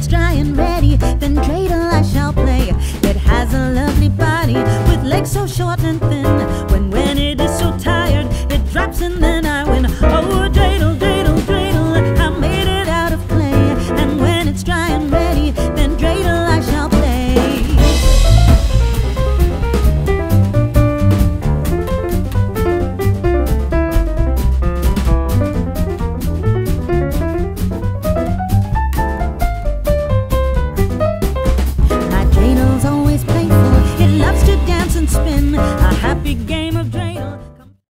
it's dry and ready, then dreidel I shall play. It has a lovely body with legs so short and thin. When it is so tired, it drops and then I win. Oh, dreidel, dreidel, dreidel, I made it out of clay. And when it's dry and ready, then dreidel I shall play. My dreidel always playful, it loves to dance and spin. A happy